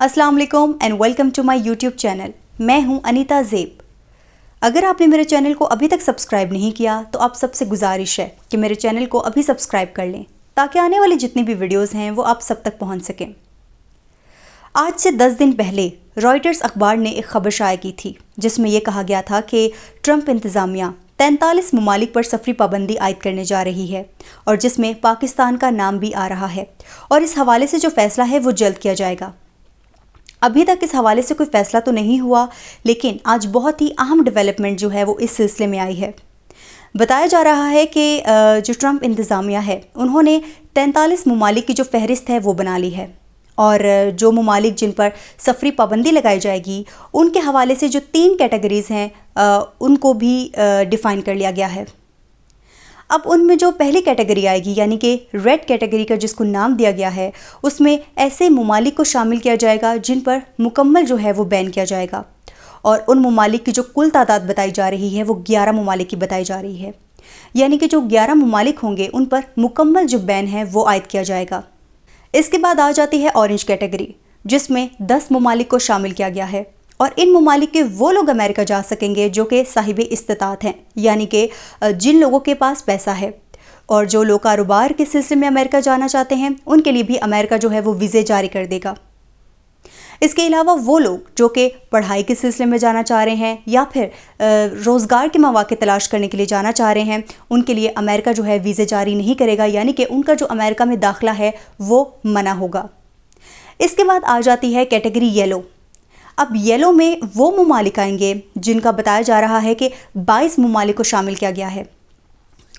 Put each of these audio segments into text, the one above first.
अस्सलाम वालेकुम and welcome to my YouTube channel. मैं हूं अनीता ज़ेब। अगर आपने मेरे चैनल को अभी तक सब्सक्राइब नहीं किया तो आप सबसे गुजारिश है कि मेरे चैनल को अभी सब्सक्राइब कर लें ताकि आने वाली जितनी भी वीडियोस हैं वो आप सब तक पहुंच सकें। आज से 10 दिन पहले रॉयटर्स अखबार ने एक खबर शाया की थी जिसमें यह कहा गया था कि ट्रंप इंतज़ामिया 43 ममालिक पर सफरी पाबंदी आयद करने जा रही है और जिसमें पाकिस्तान का नाम भी आ रहा है और इस हवाले से जो फैसला है वो जल्द किया जाएगा। अभी तक इस हवाले से कोई फ़ैसला तो नहीं हुआ, लेकिन आज बहुत ही अहम डेवलपमेंट जो है वो इस सिलसिले में आई है। बताया जा रहा है कि जो ट्रंप इंतज़ामिया है उन्होंने 43 ममालिक की जो फहरिस्त है वो बना ली है और जो ममालिक जिन पर सफरी पाबंदी लगाई जाएगी उनके हवाले से जो 3 कैटेगरीज़ हैं उनको भी डिफ़ाइन कर लिया गया है। अब उनमें जो पहली कैटेगरी आएगी यानी कि रेड कैटेगरी का जिसको नाम दिया गया है, उसमें ऐसे ममालिक को शामिल किया जाएगा जिन पर मुकम्मल जो है वो बैन किया जाएगा और उन ममालिक की जो कुल तादाद बताई जा रही है वो 11 ममालिक की बताई जा रही है। यानी कि जो 11 ममालिक होंगे उन पर मुकम्मल जो बैन है वो आयद किया जाएगा। इसके बाद आ जाती है ऑरेंज कैटेगरी जिसमें 10 ममालिक को शामिल किया गया है और इन ममालिक के वो लोग अमेरिका जा सकेंगे जो कि साहिब इस्तिताअत हैं, यानी कि जिन लोगों के पास पैसा है और जो लोग कारोबार के सिलसिले में अमेरिका जाना चाहते हैं उनके लिए भी अमेरिका जो है वो वीज़े जारी कर देगा। इसके अलावा वो लोग जो कि पढ़ाई के सिलसिले में जाना चाह रहे हैं या फिर रोज़गार के मौके तलाश करने के लिए जाना चाह रहे हैं उनके लिए अमेरिका जो है वीज़े जारी नहीं करेगा, यानी कि उनका जो अमेरिका में दाखिला है वो मना होगा। इसके बाद आ जाती है कैटेगरी येलो। अब येलो में वो ममालिक आएंगे जिनका बताया जा रहा है कि 22 ममालिक को शामिल किया गया है।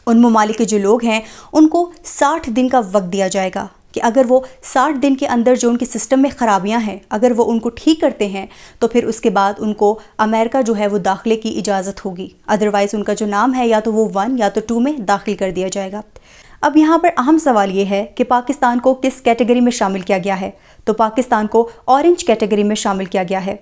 उन ममालिक के जो लोग हैं उनको 60 दिन का वक्त दिया जाएगा कि अगर वो 60 दिन के अंदर जो उनके सिस्टम में ख़राबियां हैं अगर वो उनको ठीक करते हैं तो फिर उसके बाद उनको अमेरिका जो है वो दाखिले की इजाज़त होगी। अदरवाइज़ उनका जो नाम है या तो वो 1 या तो 2 में दाखिल कर दिया जाएगा। अब यहाँ पर अहम सवाल ये है कि पाकिस्तान को किस कैटेगरी में शामिल किया गया है। तो पाकिस्तान को ऑरेंज कैटेगरी में शामिल किया गया है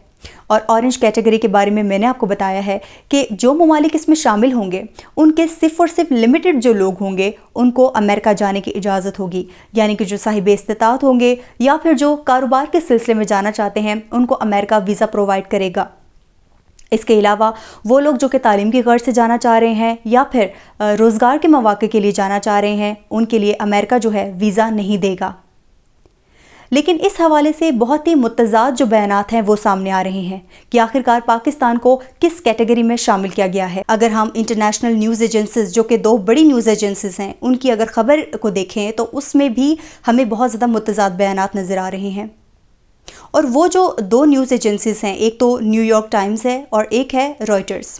और ऑरेंज कैटेगरी के बारे में मैंने आपको बताया है कि जो ममालिक इसमें शामिल होंगे उनके सिर्फ़ और सिर्फ लिमिटेड जो लोग होंगे उनको अमेरिका जाने की इजाज़त होगी, यानी कि जो साहिब इस्तिताअत होंगे या फिर जो कारोबार के सिलसिले में जाना चाहते हैं उनको अमेरिका वीज़ा प्रोवाइड करेगा। इसके अलावा वो लोग जो कि तालीम की गर्ज से जाना चाह रहे हैं या फिर रोज़गार के मौके के लिए जाना चाह रहे हैं उनके लिए अमेरिका जो है वीज़ा नहीं देगा। लेकिन इस हवाले से बहुत ही मुतज़ाद जो बयानात हैं वो सामने आ रहे हैं कि आखिरकार पाकिस्तान को किस कैटेगरी में शामिल किया गया है। अगर हम इंटरनेशनल न्यूज़ एजेंसीज़ जो कि 2 बड़ी न्यूज़ एजेंसीज़ हैं उनकी अगर ख़बर को देखें तो उसमें भी हमें बहुत ज़्यादा मुतज़ाद बयानात नज़र आ रहे हैं। और वो जो 2 न्यूज़ एजेंसीज़ हैं, एक तो न्यूयॉर्क टाइम्स है और एक है रॉयटर्स।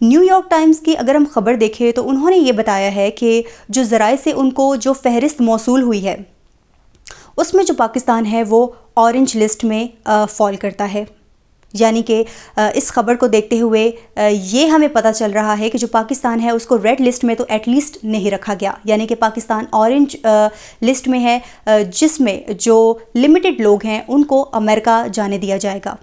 न्यूयॉर्क टाइम्स की अगर हम ख़बर देखें तो उन्होंने ये बताया है कि जो ज़राए से उनको जो फहरिस्त मौसूल हुई है उसमें जो पाकिस्तान है वो ऑरेंज लिस्ट में फॉल करता है। यानी कि इस खबर को देखते हुए ये हमें पता चल रहा है कि जो पाकिस्तान है उसको रेड लिस्ट में तो एटलीस्ट नहीं रखा गया, यानी कि पाकिस्तान ऑरेंज लिस्ट में है जिसमें जो लिमिटेड लोग हैं उनको अमेरिका जाने दिया जाएगा।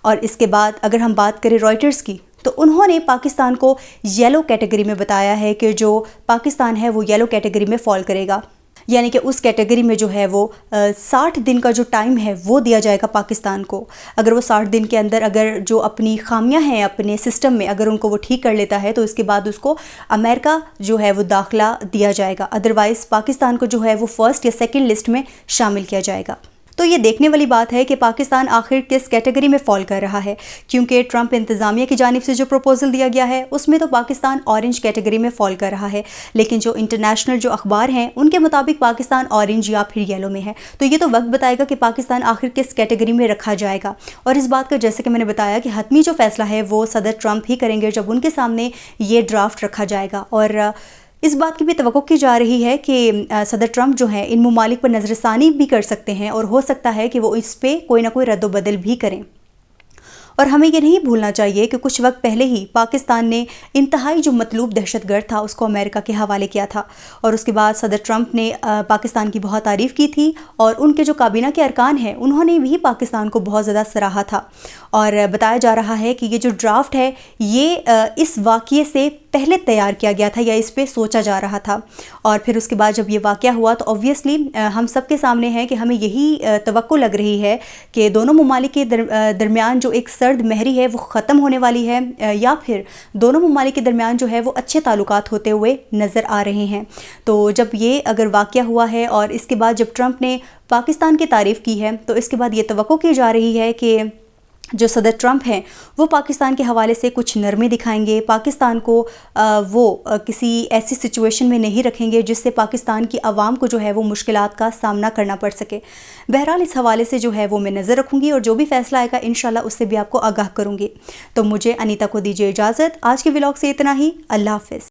और इसके बाद अगर हम बात करें रॉयटर्स की तो उन्होंने पाकिस्तान को येलो कैटेगरी में बताया है कि जो पाकिस्तान है वो येलो कैटेगरी में फॉल करेगा, यानी कि उस कैटेगरी में जो है वो 60 दिन का जो टाइम है वो दिया जाएगा पाकिस्तान को। अगर वो 60 दिन के अंदर अगर जो अपनी खामियां हैं अपने सिस्टम में अगर उनको वो ठीक कर लेता है तो इसके बाद उसको अमेरिका जो है वो दाखिला दिया जाएगा। अदरवाइज़ पाकिस्तान को जो है वो फर्स्ट या सेकंड लिस्ट में शामिल किया जाएगा। तो ये देखने वाली बात है कि पाकिस्तान आखिर किस कैटेगरी में फॉल कर रहा है, क्योंकि ट्रंप इंतज़ामिया की जानिब से जो प्रपोज़ल दिया गया है उसमें तो पाकिस्तान ऑरेंज कैटेगरी में फॉल कर रहा है, लेकिन जो इंटरनेशनल जो अखबार हैं उनके मुताबिक पाकिस्तान ऑरेंज या फिर येलो में है। तो ये तो वक्त बताएगा कि पाकिस्तान आखिर किस कैटेगरी में रखा जाएगा। और इस बात का जैसे कि मैंने बताया कि हतमी जो फ़ैसला है वो सदर ट्रंप ही करेंगे जब उनके सामने ये ड्राफ्ट रखा जाएगा। और इस बात की भी तवक्को की जा रही है कि सदर ट्रंप जो हैं इन ममालिक पर नज़रसानी भी कर सकते हैं और हो सकता है कि वो इस पर कोई ना कोई रद्द-व-बदल भी करें। और हमें ये नहीं भूलना चाहिए कि कुछ वक्त पहले ही पाकिस्तान ने इंतहाई जो मतलूब दहशतगर्द था उसको अमेरिका के हवाले किया था और उसके बाद सदर ट्रंप ने पाकिस्तान की बहुत तारीफ़ की थी और उनके जो काबीना के अरकान हैं उन्होंने भी पाकिस्तान को बहुत ज़्यादा सराहा था। और बताया जा रहा है कि ये जो ड्राफ्ट है ये इस वाक़ये से پہلے تیار کیا گیا تھا یا اس پہ سوچا جا رہا تھا۔ اور پھر اس کے بعد جب یہ واقعہ ہوا تو اوبویسلی ہم سب کے سامنے ہے کہ ہمیں یہی توقع لگ رہی ہے کہ دونوں ممالک کے درمیان جو ایک سرد مہری ہے وہ ختم ہونے والی ہے، یا پھر دونوں ممالک کے درمیان جو ہے وہ اچھے تعلقات ہوتے ہوئے نظر آ رہے ہیں۔ تو جب یہ اگر واقعہ ہوا ہے اور اس کے بعد جب ٹرمپ نے پاکستان کی تعریف کی ہے تو اس کے بعد یہ توقع کی جا رہی ہے کہ جو صدر ٹرمپ ہیں وہ پاکستان کے حوالے سے کچھ نرمی دکھائیں گے، پاکستان کو وہ کسی ایسی سچویشن میں نہیں رکھیں گے جس سے پاکستان کی عوام کو جو ہے وہ مشکلات کا سامنا کرنا پڑ سکے۔ بہرحال اس حوالے سے جو ہے وہ میں نظر رکھوں گی اور جو بھی فیصلہ آئے گا انشاءاللہ اس سے بھی آپ کو آگاہ کروں گی۔ تو مجھے انیتا کو دیجیے اجازت، آج کے ولاگ سے اتنا ہی، اللہ حافظ۔